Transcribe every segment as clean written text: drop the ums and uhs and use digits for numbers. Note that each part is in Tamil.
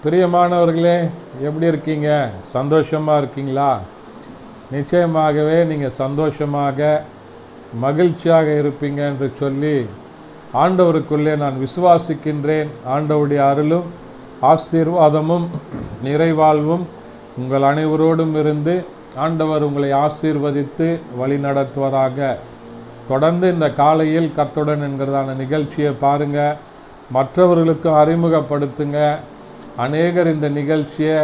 பிரியமானவர்களே, எப்படி இருக்கீங்க? சந்தோஷமாக இருக்கீங்களா? நிச்சயமாகவே நீங்கள் சந்தோஷமாக மகிழ்ச்சியாக இருப்பீங்க என்று சொல்லி ஆண்டவருக்குள்ளே நான் விசுவாசிக்கின்றேன். ஆண்டவருடைய அருளும் ஆசீர்வாதமும் நிறைவாழ்வும் உங்கள் அனைவரோடும் இருந்து ஆண்டவர் உங்களை ஆசீர்வதித்து வழி நடத்துவதாக. தொடர்ந்து இந்த காலையில் கர்த்தருடன் என்கிறதான நிகழ்ச்சியை பாருங்கள், மற்றவர்களுக்கு அறிமுகப்படுத்துங்க. அநேகர் இந்த நிகழ்ச்சியை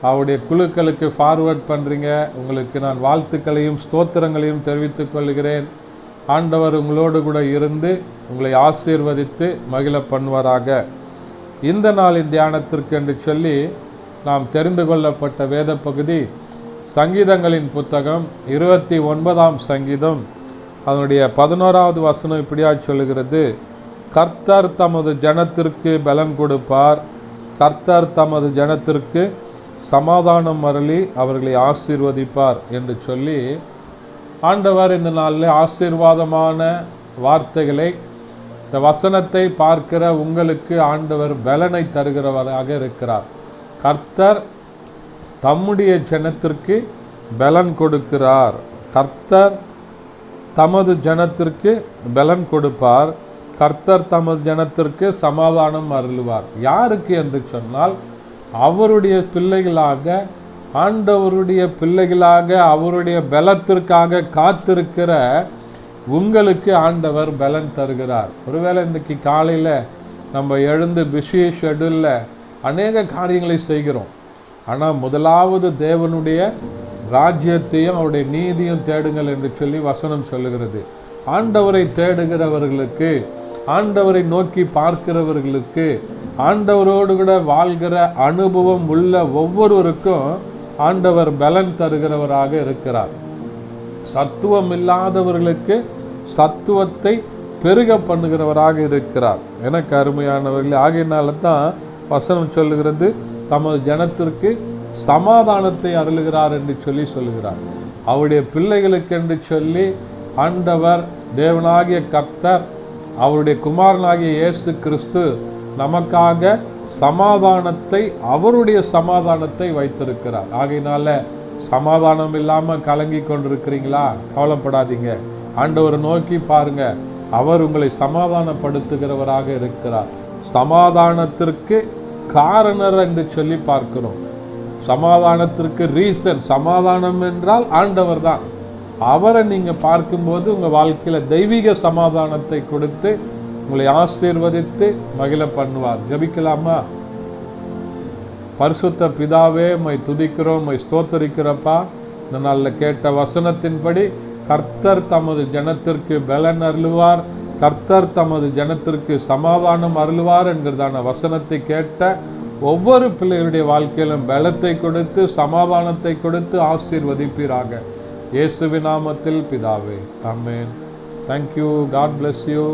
அவருடைய குழுக்களுக்கு ஃபார்வர்ட் பண்ணுறீங்க. உங்களுக்கு நான் வாழ்த்துக்களையும் ஸ்தோத்திரங்களையும் தெரிவித்துக் கொள்கிறேன். ஆண்டவர் உங்களோடு கூட இருந்து உங்களை ஆசீர்வதித்து மகிழ பண்ணுவாராக. இந்த நாளின் தியானத்திற்கு என்று சொல்லி நாம் தெரிந்து கொள்ளப்பட்ட வேத பகுதி சங்கீதங்களின் புத்தகம் 29ஆம் சங்கீதம், அதனுடைய 11வது வசனம் இப்படியா சொல்லுகிறது: கர்த்தர் தமது ஜனத்திற்கு பலன் கொடுப்பார், கர்த்தர் தமது ஜனத்திற்கு சமாதானம் அருளி அவர்களை ஆசீர்வதிப்பார் என்று சொல்லி ஆண்டவர் இந்த நாளில் ஆசீர்வாதமான வார்த்தைகளை, இந்த வசனத்தை பார்க்கிற உங்களுக்கு ஆண்டவர் பலனை தருகிறவராக இருக்கிறார். கர்த்தர் தம்முடைய ஜனத்திற்கு பலன் கொடுக்கிறார். கர்த்தர் தமது ஜனத்திற்கு பலன் கொடுப்பார், கர்த்தர் தமது ஜனத்திற்கு சமாதானம் அருளுவார். யாருக்கு என்று சொன்னால், அவருடைய பிள்ளைகளாக, ஆண்டவருடைய பிள்ளைகளாக, அவருடைய பலத்திற்காக காத்திருக்கிற உங்களுக்கு ஆண்டவர் பலன் தருகிறார். ஒருவேளை இன்றைக்கு காலையில் நம்ம எழுந்து பிஸி ஷெட்யூலில் அநேக காரியங்களை செய்கிறோம். ஆனால் முதலாவது தேவனுடைய ராஜ்யத்தையும் அவருடைய நீதியும் தேடுங்கள் என்று சொல்லி வசனம் சொல்லுகிறது. ஆண்டவரை தேடுகிறவர்களுக்கு, ஆண்டவரை நோக்கி பார்க்கிறவர்களுக்கு, ஆண்டவரோடு கூட வாழ்கிற அனுபவம் உள்ள ஒவ்வொருவருக்கும் ஆண்டவர் பலன் தருகிறவராக இருக்கிறார். சத்துவம் இல்லாதவர்களுக்கு சத்துவத்தை பெருக பண்ணுகிறவராக இருக்கிறார். எனக்கு அருமையானவர்களே, ஆகையினால தான் வசனம் சொல்லுகிறது தமது ஜனத்திற்கு சமாதானத்தை அருளுகிறார் என்று சொல்லி சொல்லுகிறார். அவருடைய பிள்ளைகளுக்கு என்று சொல்லி ஆண்டவர் தேவனாகிய கர்த்தர், அவருடைய குமாரனாகிய இயேசு கிறிஸ்து நமக்காக சமாதானத்தை, அவருடைய சமாதானத்தை வைத்திருக்கிறார். ஆகையினால சமாதானம் இல்லாமல் கலங்கி கொண்டிருக்கிறீங்களா? கவலைப்படாதீங்க. ஆண்டவரை நோக்கி பாருங்க, அவர் உங்களை சமாதானப்படுத்துகிறவராக இருக்கிறார். சமாதானத்திற்கு காரணர் என்று சொல்லி பார்க்கிறோம். சமாதானத்திற்கு ரீசன், சமாதானம் என்றால் ஆண்டவர் தான். அவரை நீங்க பார்க்கும்போது உங்க வாழ்க்கையில தெய்வீக சமாதானத்தை கொடுத்து உங்களை ஆசீர்வதித்து மகிழ பண்ணுவார். ஜெபிக்கலாமா? பரிசுத்த பிதாவே, மை துதிக்கிறோம், மை ஸ்தோத்தரிக்கிறப்பா. இந்த நாளில் கேட்ட வசனத்தின்படி கர்த்தர் தமது ஜனத்திற்கு பலன் அருளுவார், கர்த்தர் தமது ஜனத்திற்கு சமாதானம் அருளுவார் என்கிறதான வசனத்தை கேட்ட ஒவ்வொரு பிள்ளைகளுடைய வாழ்க்கையிலும் பலத்தை கொடுத்து சமாதானத்தை கொடுத்து ஆசீர்வதிப்பீராக. இயேசுவின் நாமத்தில் பிதாவே, ஆமென். தேங்க்யூ. God bless you.